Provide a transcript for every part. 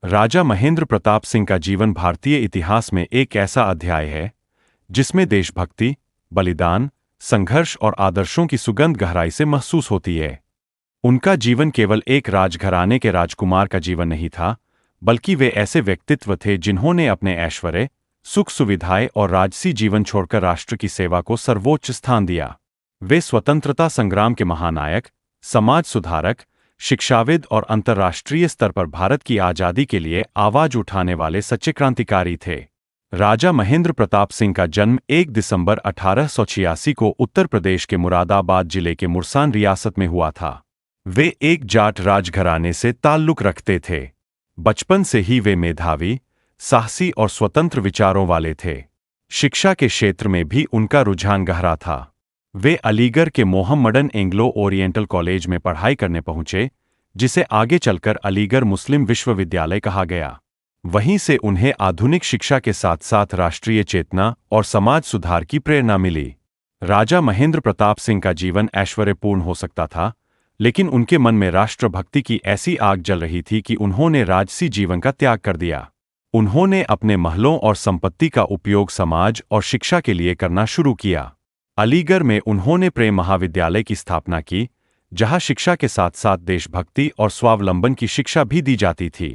राजा महेंद्र प्रताप सिंह का जीवन भारतीय इतिहास में एक ऐसा अध्याय है जिसमें देशभक्ति, बलिदान, संघर्ष और आदर्शों की सुगंध गहराई से महसूस होती है। उनका जीवन केवल एक राजघराने के राजकुमार का जीवन नहीं था, बल्कि वे ऐसे व्यक्तित्व थे जिन्होंने अपने ऐश्वर्य, सुख सुविधाएं और राजसी जीवन छोड़कर राष्ट्र की सेवा को सर्वोच्च स्थान दिया। वे स्वतंत्रता संग्राम के महानायक, समाज सुधारक, शिक्षाविद और अंतर्राष्ट्रीय स्तर पर भारत की आजादी के लिए आवाज उठाने वाले सच्चे क्रांतिकारी थे। राजा महेंद्र प्रताप सिंह का जन्म 1 दिसंबर 1886 को उत्तर प्रदेश के मुरादाबाद जिले के मुरसान रियासत में हुआ था। वे एक जाट राजघराने से ताल्लुक रखते थे। बचपन से ही वे मेधावी, साहसी और स्वतंत्र विचारों वाले थे। शिक्षा के क्षेत्र में भी उनका रुझान गहरा था। वे अलीगढ़ के मोहम्मडन एंग्लो ओरिएंटल कॉलेज में पढ़ाई करने पहुंचे, जिसे आगे चलकर अलीगढ़ मुस्लिम विश्वविद्यालय कहा गया। वहीं से उन्हें आधुनिक शिक्षा के साथ साथ राष्ट्रीय चेतना और समाज सुधार की प्रेरणा मिली। राजा महेंद्र प्रताप सिंह का जीवन ऐश्वर्यपूर्ण हो सकता था, लेकिन उनके मन में राष्ट्रभक्ति की ऐसी आग जल रही थी कि उन्होंने राजसी जीवन का त्याग कर दिया। उन्होंने अपने महलों और संपत्ति का उपयोग समाज और शिक्षा के लिए करना शुरू किया। अलीगढ़ में उन्होंने प्रेम महाविद्यालय की स्थापना की, जहां शिक्षा के साथ साथ देशभक्ति और स्वावलंबन की शिक्षा भी दी जाती थी।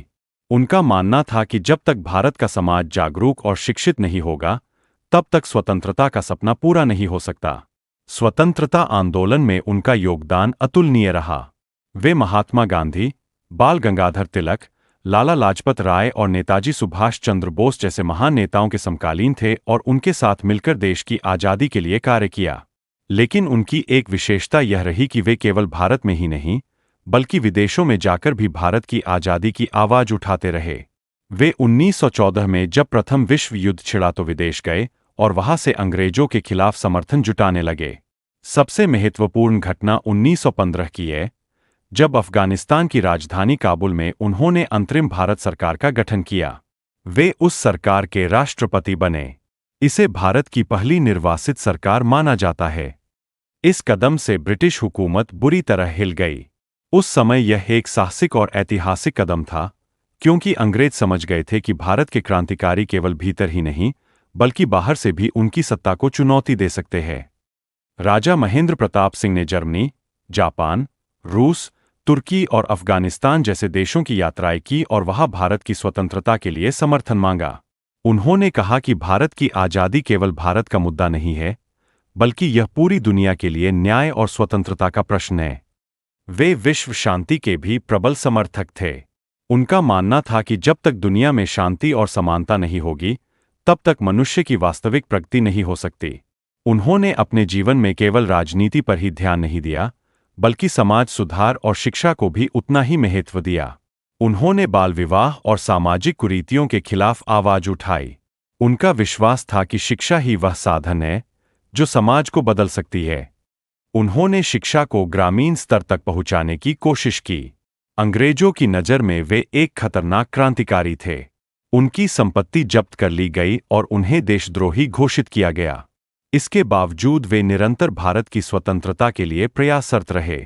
उनका मानना था कि जब तक भारत का समाज जागरूक और शिक्षित नहीं होगा, तब तक स्वतंत्रता का सपना पूरा नहीं हो सकता। स्वतंत्रता आंदोलन में उनका योगदान अतुलनीय रहा। वे महात्मा गांधी, बाल गंगाधर तिलक, लाला लाजपत राय और नेताजी सुभाष चंद्र बोस जैसे महान नेताओं के समकालीन थे और उनके साथ मिलकर देश की आज़ादी के लिए कार्य किया। लेकिन उनकी एक विशेषता यह रही कि वे केवल भारत में ही नहीं, बल्कि विदेशों में जाकर भी भारत की आज़ादी की आवाज उठाते रहे। वे 1914 में जब प्रथम विश्व युद्ध छिड़ा तो विदेश गए और वहां से अंग्रेजों के खिलाफ समर्थन जुटाने लगे। सबसे महत्वपूर्ण घटना 1915 की है, जब अफगानिस्तान की राजधानी काबुल में उन्होंने अंतरिम भारत सरकार का गठन किया। वे उस सरकार के राष्ट्रपति बने। इसे भारत की पहली निर्वासित सरकार माना जाता है। इस कदम से ब्रिटिश हुकूमत बुरी तरह हिल गई। उस समय यह एक साहसिक और ऐतिहासिक कदम था, क्योंकि अंग्रेज समझ गए थे कि भारत के क्रांतिकारी केवल भीतर ही नहीं, बल्कि बाहर से भी उनकी सत्ता को चुनौती दे सकते हैं। राजा महेंद्र प्रताप सिंह ने जर्मनी, जापान, रूस, तुर्की और अफगानिस्तान जैसे देशों की यात्राएं की और वहां भारत की स्वतंत्रता के लिए समर्थन मांगा। उन्होंने कहा कि भारत की आज़ादी केवल भारत का मुद्दा नहीं है, बल्कि यह पूरी दुनिया के लिए न्याय और स्वतंत्रता का प्रश्न है। वे विश्व शांति के भी प्रबल समर्थक थे। उनका मानना था कि जब तक दुनिया में शांति और समानता नहीं होगी, तब तक मनुष्य की वास्तविक प्रगति नहीं हो सकती। उन्होंने अपने जीवन में केवल राजनीति पर ही ध्यान नहीं दिया, बल्कि समाज सुधार और शिक्षा को भी उतना ही महत्व दिया। उन्होंने बाल विवाह और सामाजिक कुरीतियों के खिलाफ आवाज उठाई। उनका विश्वास था कि शिक्षा ही वह साधन है जो समाज को बदल सकती है। उन्होंने शिक्षा को ग्रामीण स्तर तक पहुंचाने की कोशिश की। अंग्रेजों की नज़र में वे एक खतरनाक क्रांतिकारी थे। उनकी संपत्ति जब्त कर ली गई और उन्हें देशद्रोही घोषित किया गया। इसके बावजूद वे निरंतर भारत की स्वतंत्रता के लिए प्रयासरत रहे।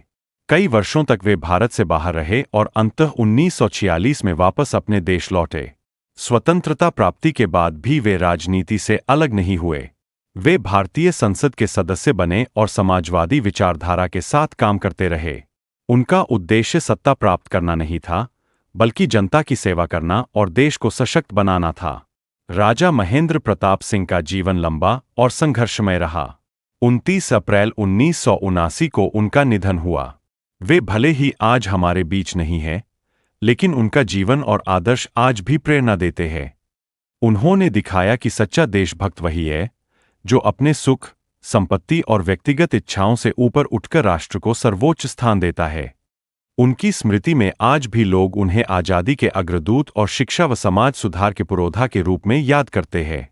कई वर्षों तक वे भारत से बाहर रहे और अंततः 1946 में वापस अपने देश लौटे। स्वतंत्रता प्राप्ति के बाद भी वे राजनीति से अलग नहीं हुए। वे भारतीय संसद के सदस्य बने और समाजवादी विचारधारा के साथ काम करते रहे। उनका उद्देश्य सत्ता प्राप्त करना नहीं था, बल्कि जनता की सेवा करना और देश को सशक्त बनाना था। राजा महेंद्र प्रताप सिंह का जीवन लंबा और संघर्षमय रहा। 29 अप्रैल 1979 को उनका निधन हुआ। वे भले ही आज हमारे बीच नहीं हैं, लेकिन उनका जीवन और आदर्श आज भी प्रेरणा देते हैं। उन्होंने दिखाया कि सच्चा देशभक्त वही है जो अपने सुख, संपत्ति और व्यक्तिगत इच्छाओं से ऊपर उठकर राष्ट्र को सर्वोच्च स्थान देता है। उनकी स्मृति में आज भी लोग उन्हें आज़ादी के अग्रदूत और शिक्षा व समाज सुधार के पुरोधा के रूप में याद करते हैं।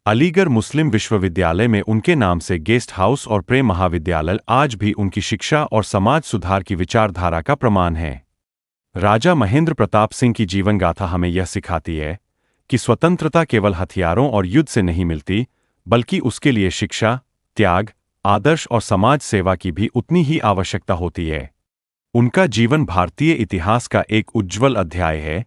अलीगढ़ मुस्लिम विश्वविद्यालय में उनके नाम से गेस्ट हाउस और प्रेम महाविद्यालय आज भी उनकी शिक्षा और समाज सुधार की विचारधारा का प्रमाण है। राजा महेंद्र प्रताप सिंह की जीवन गाथा हमें यह सिखाती है कि स्वतंत्रता केवल हथियारों और युद्ध से नहीं मिलती, बल्कि उसके लिए शिक्षा, त्याग, आदर्श और समाज सेवा की भी उतनी ही आवश्यकता होती है। उनका जीवन भारतीय इतिहास का एक उज्ज्वल अध्याय है,